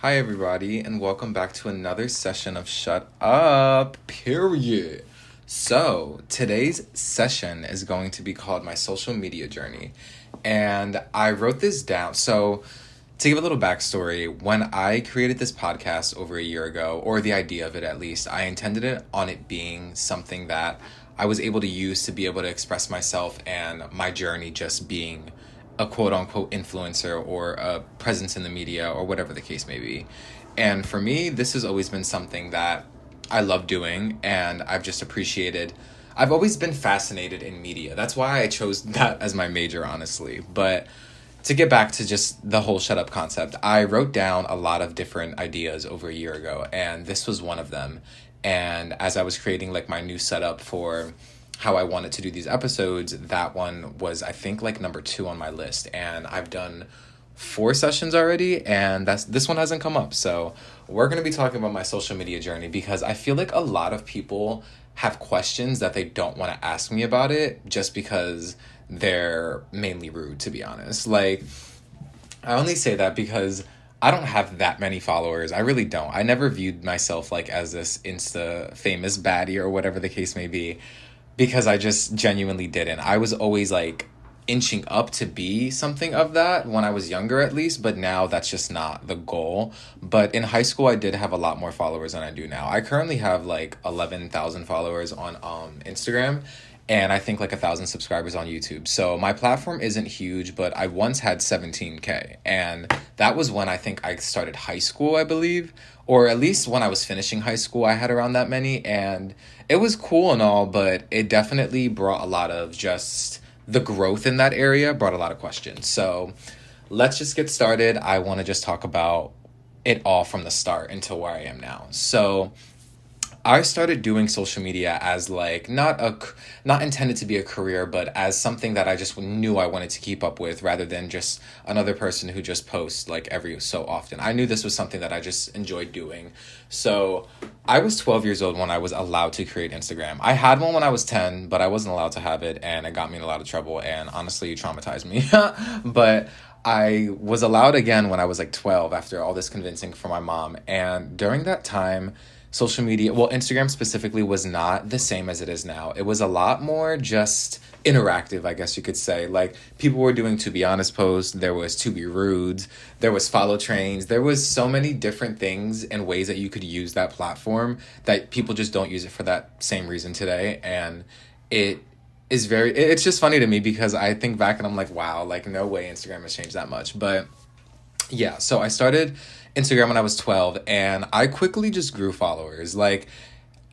Hi, everybody, and welcome back to another session of Shut Up, period. So, today's session is going to be called My Social Media Journey. And I wrote this down. So, to give a little backstory, when I created this podcast over a year ago, or the idea of it at least, I intended it on it being something that I was able to use to be able to express myself and my journey just being a quote unquote influencer or a presence in the media or whatever the case may be. And for me, this has always been something that I love doing and I've just appreciated. I've always been fascinated in media. That's why I chose that as my major, honestly. But to get back to just the whole shut up concept, I wrote down a lot of different ideas over a year ago, and this was one of them. And as I was creating like my new setup for how I wanted to do these episodes, that one was, I think, like number 2 on my list. And I've done 4 sessions already, and this one hasn't come up. So we're going to be talking about my social media journey because I feel like a lot of people have questions that they don't want to ask me about it just because they're mainly rude, to be honest. Like, I only say that because I don't have that many followers. I really don't. I never viewed myself like as this Insta famous baddie or whatever the case may be, because I just genuinely didn't. I was always like inching up to be something of that when I was younger, at least, but now that's just not the goal. But in high school, I did have a lot more followers than I do now. I currently have like 11,000 followers on Instagram, and I think like 1,000 subscribers on YouTube. So my platform isn't huge, but I once had 17K. And that was when I think I started high school, I believe. Or at least when I was finishing high school, I had around that many. And it was cool and all, but it definitely brought a lot of just the growth in that area, brought a lot of questions. So let's just get started. I want to just talk about it all from the start until where I am now. So I started doing social media as like not intended to be a career, but as something that I just knew I wanted to keep up with rather than just another person who just posts like every so often. I knew this was something that I just enjoyed doing. So I was 12 years old when I was allowed to create Instagram. I had one when I was 10, but I wasn't allowed to have it, and it got me in a lot of trouble and honestly traumatized me. But I was allowed again when I was like 12 after all this convincing from my mom. And during that time, social media, well, Instagram specifically, was not the same as it is now. It was a lot more just interactive, I guess you could say. Like, people were doing To Be Honest posts, there was To Be Rude, there was follow trains, there was so many different things and ways that you could use that platform that people just don't use it for that same reason today. And it's just funny to me because I think back and I'm like, wow, like no way Instagram has changed that much. But yeah, so I started Instagram when I was 12, and I quickly just grew followers. Like,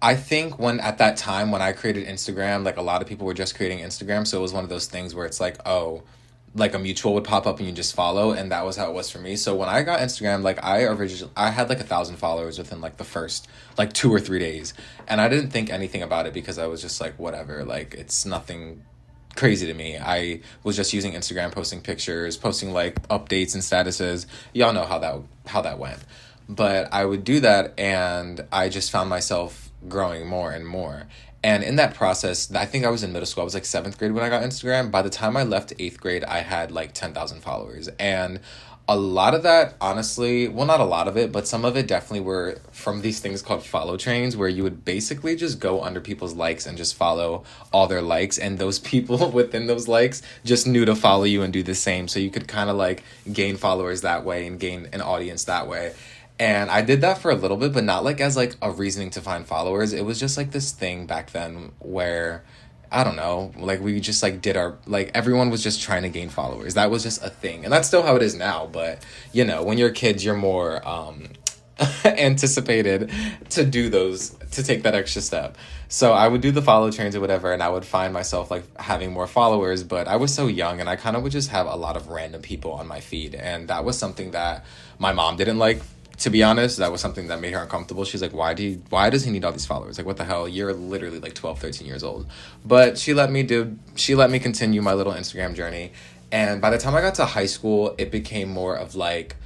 I think when at that time when I created Instagram, like a lot of people were just creating Instagram, so it was one of those things where it's like, oh, like a mutual would pop up and you just follow, and that was how it was for me. So when I got Instagram, like I had like 1,000 followers within like the first like 2 or 3 days, and I didn't think anything about it because I was just like, whatever, like it's nothing crazy to me. I was just using Instagram, posting pictures, posting like updates and statuses. Y'all know how that went. But I would do that, and I just found myself growing more and more. And in that process, I think I was in middle school. I was like 7th grade when I got Instagram. By the time I left 8th grade, I had like 10,000 followers. And a lot of that, honestly, well, not a lot of it, but some of it definitely were from these things called follow trains, where you would basically just go under people's likes and just follow all their likes. And those people within those likes just knew to follow you and do the same. So you could kind of like gain followers that way and gain an audience that way. And I did that for a little bit, but not like as like a reasoning to find followers. It was just like this thing back then where, I don't know, like we just like did our, like everyone was just trying to gain followers. That was just a thing. And that's still how it is now. But, you know, when you're kids, you're more anticipated to do those, to take that extra step. So I would do the follow trains or whatever, and I would find myself like having more followers. But I was so young, and I kind of would just have a lot of random people on my feed. And that was something that my mom didn't like. To be honest, that was something that made her uncomfortable. She's like, why does he need all these followers? Like, what the hell? You're literally like 12, 13 years old. But she let me continue my little Instagram journey. And by the time I got to high school, it became more of like,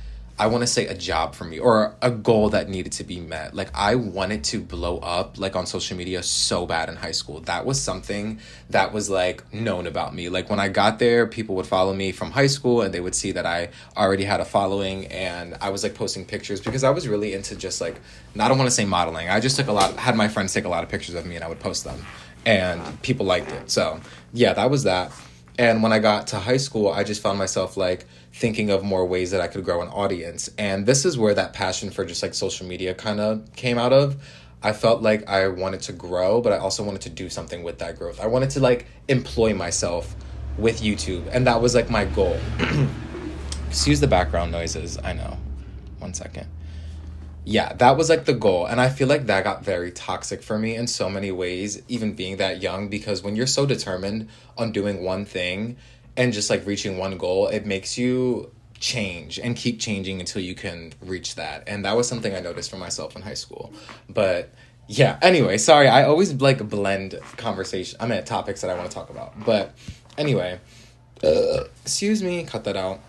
I want to say a job for me or a goal that needed to be met. Like I wanted to blow up like on social media so bad in high school. That was something that was like known about me. Like when I got there, people would follow me from high school and they would see that I already had a following, and I was like posting pictures because I was really into just like, I don't want to say modeling. I just had my friends take a lot of pictures of me and I would post them, and people liked it. So yeah, that was that. And when I got to high school, I just found myself like thinking of more ways that I could grow an audience. And this is where that passion for just like social media kind of came out of. I felt like I wanted to grow, but I also wanted to do something with that growth. I wanted to like employ myself with YouTube. And that was like my goal. Excuse the background noises. I know. 1 second. Yeah, that was like the goal. And I feel like that got very toxic for me in so many ways, even being that young, because when you're so determined on doing one thing and just like reaching one goal, it makes you change and keep changing until you can reach that. And that was something I noticed for myself in high school. But yeah, anyway, sorry, I always like blend topics that I want to talk about. But anyway, excuse me, cut that out.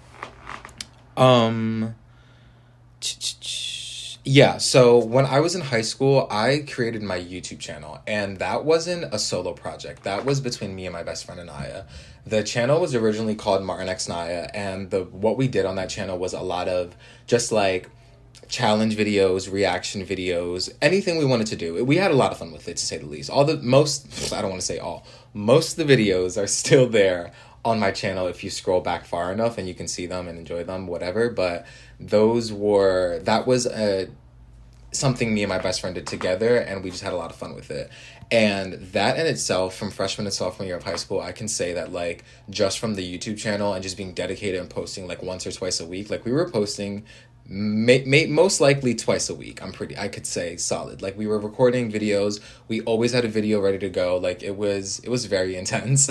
Yeah, so when I was in high school, I created my YouTube channel, and that wasn't a solo project. That was between me and my best friend Anaya. The channel was originally called Martin X Naya, and what we did on that channel was a lot of just like challenge videos, reaction videos, anything we wanted to do. We had a lot of fun with it, to say the least. I don't want to say all. Most of the videos are still there on my channel if you scroll back far enough, and you can see them and enjoy them, whatever. But that was something me and my best friend did together, and we just had a lot of fun with it. And that in itself, from freshman to sophomore year of high school, I can say that like just from the YouTube channel and just being dedicated and posting like once or twice a week, like we were posting most likely twice a week. I could say solid. Like we were recording videos. We always had a video ready to go. Like it was very intense,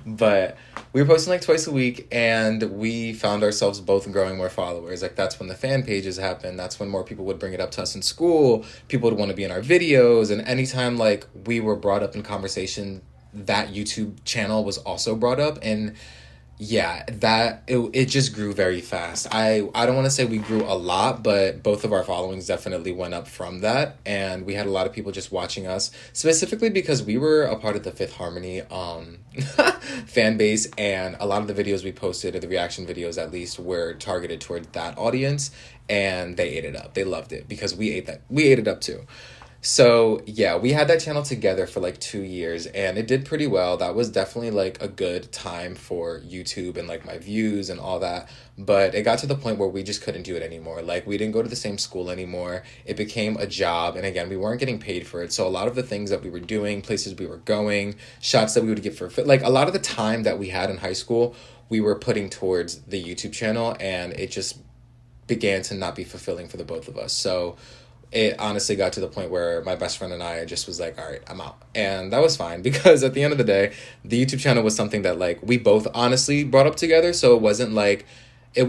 but we were posting like twice a week, and we found ourselves both growing more followers. Like that's when the fan pages happened. That's when more people would bring it up to us in school. People would want to be in our videos, and anytime like we were brought up in conversation, that YouTube channel was also brought up. And yeah, it just grew very fast. I don't want to say we grew a lot, but both of our followings definitely went up from that, and we had a lot of people just watching us, specifically because we were a part of the Fifth Harmony fan base, and a lot of the videos we posted, or the reaction videos at least, were targeted toward that audience, and they ate it up. They loved it because we ate it up too. So yeah, we had that channel together for like 2 years, and it did pretty well. That was definitely like a good time for YouTube and like my views and all that. But it got to the point where we just couldn't do it anymore. Like we didn't go to the same school anymore. It became a job. And again, we weren't getting paid for it. So a lot of the things that we were doing, places we were going, shots that we would get for fit, like a lot of the time that we had in high school, we were putting towards the YouTube channel, and it just began to not be fulfilling for the both of us. So it honestly got to the point where my best friend and I just was like, all right, I'm out. And that was fine, because at the end of the day, the YouTube channel was something that like we both honestly brought up together. So it wasn't like,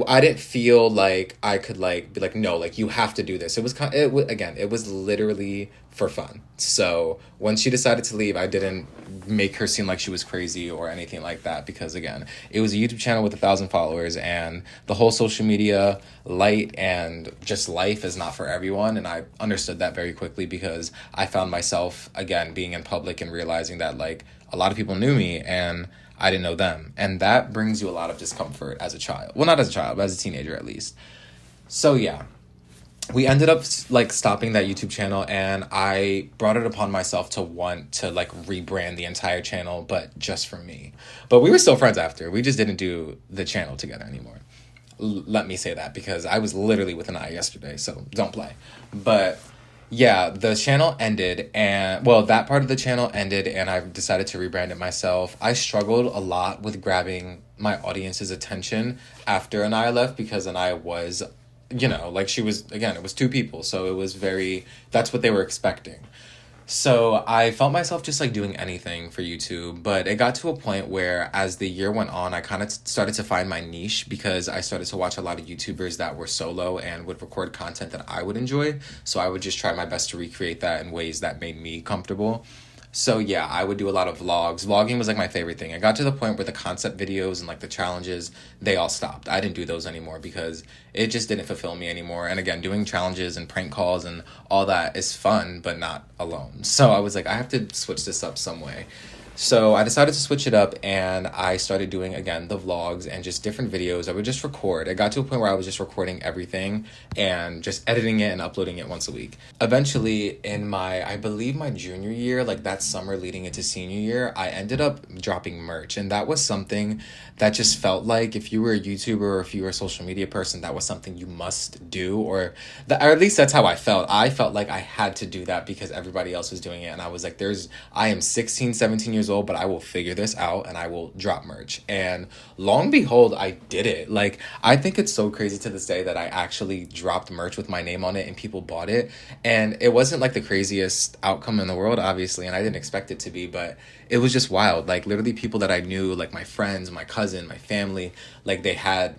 I didn't feel like I could like be like, no, like you have to do this. It was literally for fun. So when she decided to leave, I didn't make her seem like she was crazy or anything like that, because again, it was a YouTube channel with 1,000 followers, and the whole social media light and just life is not for everyone. And I understood that very quickly, because I found myself again being in public and realizing that like a lot of people knew me and I didn't know them. And that brings you a lot of discomfort as a child. Well, not as a child, but as a teenager at least. So yeah, we ended up like stopping that YouTube channel, and I brought it upon myself to want to like rebrand the entire channel, but just for me. But we were still friends after. We just didn't do the channel together anymore. Let me say that, because I was literally with Anaya yesterday, so don't play. But yeah, the channel ended, and well, that part of the channel ended, and I decided to rebrand it myself. I struggled a lot with grabbing my audience's attention after Anaya left, because Anaya was, like she was, again, it was 2 people, so it was that's what they were expecting. So I felt myself just like doing anything for YouTube, but it got to a point where as the year went on, I kind of started to find my niche, because I started to watch a lot of YouTubers that were solo and would record content that I would enjoy. So I would just try my best to recreate that in ways that made me comfortable. So yeah, I would do a lot of vlogs. Vlogging was like my favorite thing. I got to the point where the concept videos and like the challenges, they all stopped. I didn't do those anymore because it just didn't fulfill me anymore. And again, doing challenges and prank calls and all that is fun, but not alone. So I was like, I have to switch this up some way. So I decided to switch it up and I started doing again the vlogs and just different videos. I would just record. It got to a point where I was just recording everything and just editing it and uploading it once a week. Eventually in I believe my junior year, like that summer leading into senior year, I ended up dropping merch. And that was something that just felt like if you were a YouTuber or if you were a social media person, that was something you must do, or at least that's how I felt. I felt like I had to do that because everybody else was doing it. And I was like, I am 16, 17 years old, but I will figure this out and I will drop merch. And long behold, I did it. Like, I think it's so crazy to this day that I actually dropped merch with my name on it and people bought it. And it wasn't like the craziest outcome in the world, obviously, and I didn't expect it to be, but it was just wild. Like, literally people that I knew, like my friends, my cousin, my family, like they had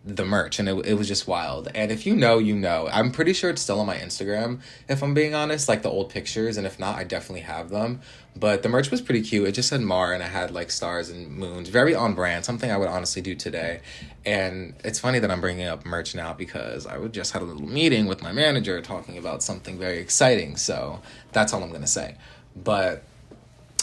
the merch, and it was just wild. And if you know, you know. I'm pretty sure it's still on my Instagram, if I'm being honest, like the old pictures, and if not, I definitely have them. But the merch was pretty cute. It just said Mar and it had like stars and moons, very on brand, something I would honestly do today. And it's funny that I'm bringing up merch now because I would just had a little meeting with my manager talking about something very exciting, so that's all I'm gonna say. But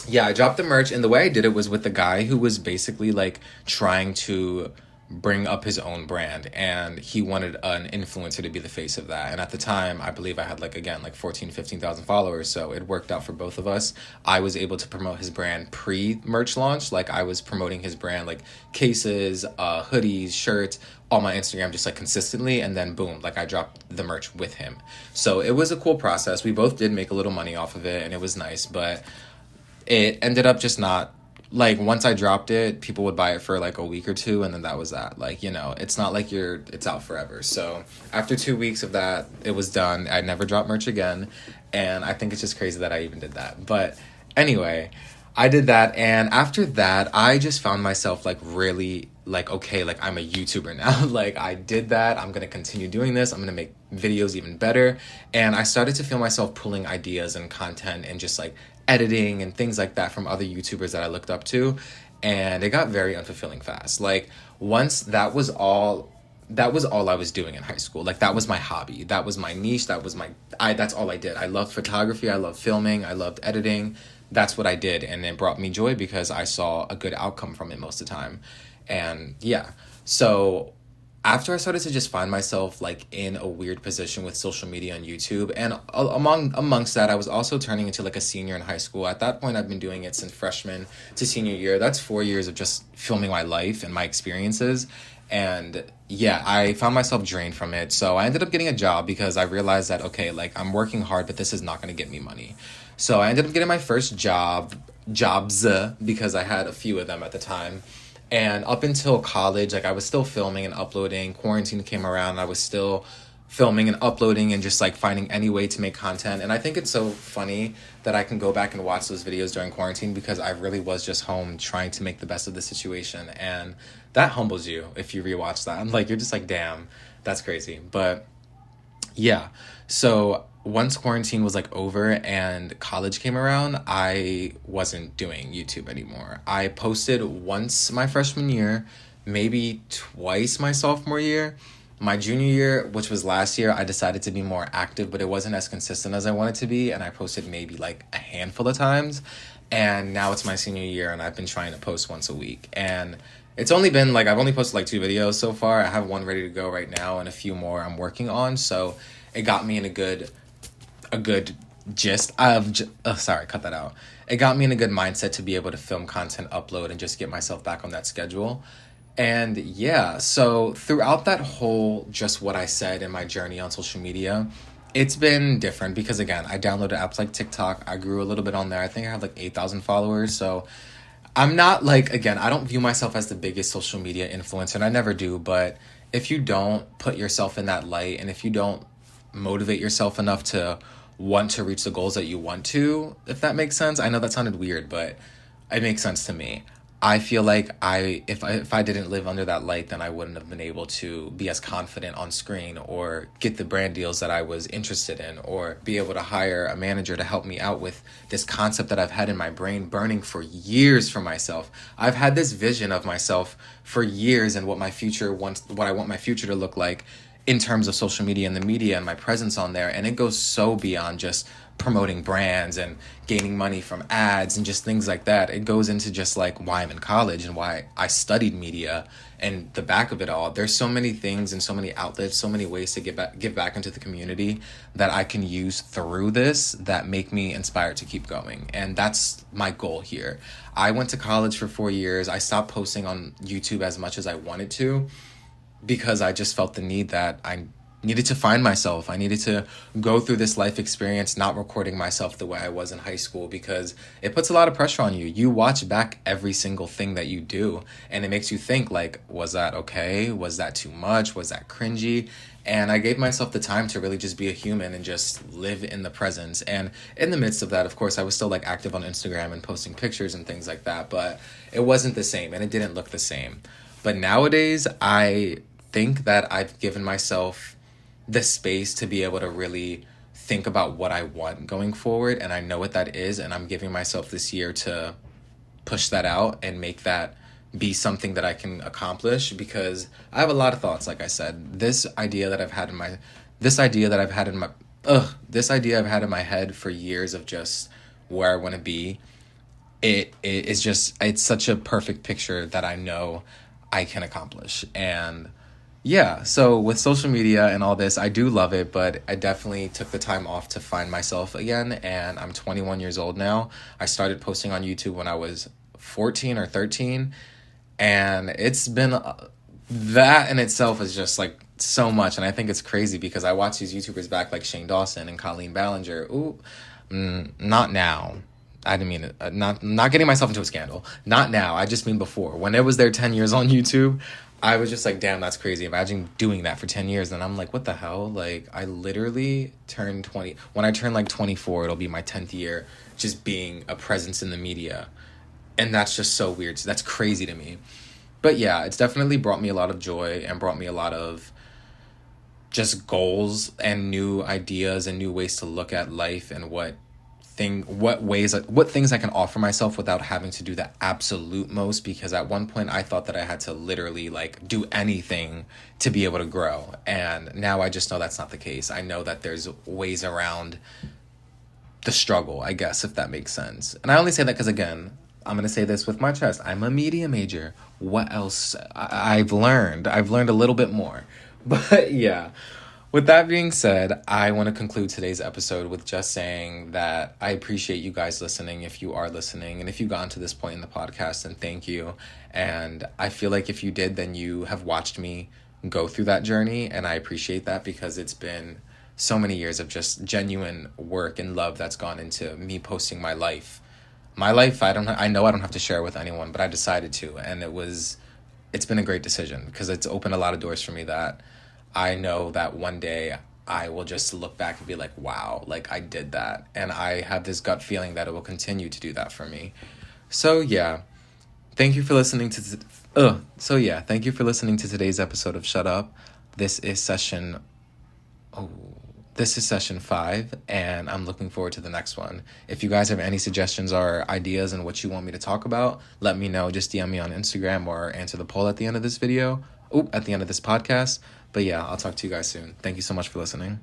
yeah, I dropped the merch, and the way I did it was with the guy who was basically like trying to bring up his own brand, and he wanted an influencer to be the face of that. And at the time, I believe I had like, again, like 15,000 followers, so it worked out for both of us. I was able to promote his brand pre-merch launch. Like, I was promoting his brand, like cases, hoodies, shirts, on my Instagram, just like consistently, and then boom, like I dropped the merch with him. So it was a cool process. We both did make a little money off of it, and it was nice, but it ended up just not, like, once I dropped it, people would buy it for like a week or two, and then that was that. Like, you know, it's not like it's out forever. So after 2 weeks of that, it was done. I never dropped merch again, and I think it's just crazy that I even did that. But anyway, I did that, and after that, I just found myself like really like, okay, like I'm a YouTuber now. Like, I did that. I'm gonna continue doing this. I'm gonna make videos even better. And I started to feel myself pulling ideas and content and just like editing and things like that from other YouTubers that I looked up to. And it got very unfulfilling fast. Like, once that was all I was doing in high school. Like, that was my hobby. That was my niche. That's all I did. I loved photography. I loved filming. I loved editing. That's what I did. And it brought me joy because I saw a good outcome from it most of the time. And yeah, so after I started to just find myself like in a weird position with social media and YouTube, and amongst that, I was also turning into like a senior in high school. At that point, I've been doing it since freshman to senior year. That's 4 years of just filming my life and my experiences. And yeah, I found myself drained from it. So I ended up getting a job because I realized that, okay, like I'm working hard, but this is not going to get me money. So I ended up getting my first jobs, because I had a few of them at the time. And up until college, like I was still filming and uploading. Quarantine came around, I was still filming and uploading and just like finding any way to make content. And I think it's so funny that I can go back and watch those videos during quarantine because I really was just home trying to make the best of the situation. And that humbles you if you rewatch that. Like, you're just like, damn, that's crazy. But yeah, so once quarantine was like over and college came around, I wasn't doing YouTube anymore. I posted once my freshman year, maybe twice my sophomore year. My junior year, which was last year, I decided to be more active, but it wasn't as consistent as I wanted to be, and I posted maybe like a handful of times. And now it's my senior year, and I've been trying to post once a week. And it's only been like, I've only posted like 2 videos so far. I have one ready to go right now and a few more I'm working on. So it got me in a good gist of, sorry, cut that out. It got me in a good mindset to be able to film content, upload, and just get myself back on that schedule. And yeah, so throughout that whole, just what I said in my journey on social media, it's been different because, again, I downloaded apps like TikTok. I grew a little bit on there. I think I have like 8,000 followers. So I'm not like, again, I don't view myself as the biggest social media influencer, and I never do. But if you don't put yourself in that light, and if you don't motivate yourself enough to want to reach the goals that you want to, if that makes sense. I know that sounded weird, but it makes sense to me. I feel like if I didn't live under that light, then I wouldn't have been able to be as confident on screen or get the brand deals that I was interested in or be able to hire a manager to help me out with this concept that I've had in my brain burning for years for myself. I've had this vision of myself for years and what I want my future to look like in terms of social media and the media and my presence on there, and it goes so beyond just promoting brands and gaining money from ads and just things like that. It goes into just like why I'm in college and why I studied media and the back of it all. There's so many things and so many outlets, so many ways to give back into the community that I can use through this that make me inspired to keep going. And that's my goal here. I went to college for 4 years. I stopped posting on YouTube as much as I wanted to because I just felt the need that I needed to find myself. I needed to go through this life experience, not recording myself the way I was in high school, because it puts a lot of pressure on you. You watch back every single thing that you do, and it makes you think like, was that okay? Was that too much? Was that cringy? And I gave myself the time to really just be a human and just live in the present. And in the midst of that, of course, I was still like active on Instagram and posting pictures and things like that, but it wasn't the same and it didn't look the same. But nowadays, I think that I've given myself the space to be able to really think about what I want going forward, and I know what that is, and I'm giving myself this year to push that out and make that be something that I can accomplish, because I have a lot of thoughts. Like I said, this idea I've had in my head for years of just where I want to be, it's such a perfect picture that I know I can accomplish. And yeah, so with social media and all this, I do love it, but I definitely took the time off to find myself again, and I'm 21 years old now. I started posting on YouTube when I was 14 or 13, and it's been that in itself is just like so much, and I think it's crazy because I watch these YouTubers back like Shane Dawson and Colleen Ballinger. Not now. I didn't mean it. Not getting myself into a scandal. Not now. I just mean before. When it was their 10 years on YouTube, I was just like, damn, that's crazy. Imagine doing that for 10 years. And I'm like, what the hell? Like, I literally turned 20. When I turn like 24, it'll be my 10th year just being a presence in the media. And that's just so weird. So that's crazy to me. But yeah, it's definitely brought me a lot of joy and brought me a lot of just goals and new ideas and new ways to look at life and what things I can offer myself without having to do the absolute most, because at one point I thought that I had to literally like do anything to be able to grow, and now I just know that's not the case. I know that there's ways around the struggle, I guess, if that makes sense. And I only say that because, again, I'm going to say this with my chest, I'm a media major. What else? I've learned a little bit more. But yeah, with that being said, I want to conclude today's episode with just saying that I appreciate you guys listening, if you are listening, and if you've gotten to this point in the podcast, then thank you. And I feel like if you did, then you have watched me go through that journey, and I appreciate that because it's been so many years of just genuine work and love that's gone into me posting my life. I know I don't have to share it with anyone, but I decided to, and it's been a great decision because it's opened a lot of doors for me that I know that one day I will just look back and be like, wow, like I did that. And I have this gut feeling that it will continue to do that for me. So yeah, thank you for listening to today's episode of Shut Up. This is session 5, and I'm looking forward to the next one. If you guys have any suggestions or ideas on what you want me to talk about, let me know. Just DM me on Instagram or answer the poll at the end of this podcast. But yeah, I'll talk to you guys soon. Thank you so much for listening.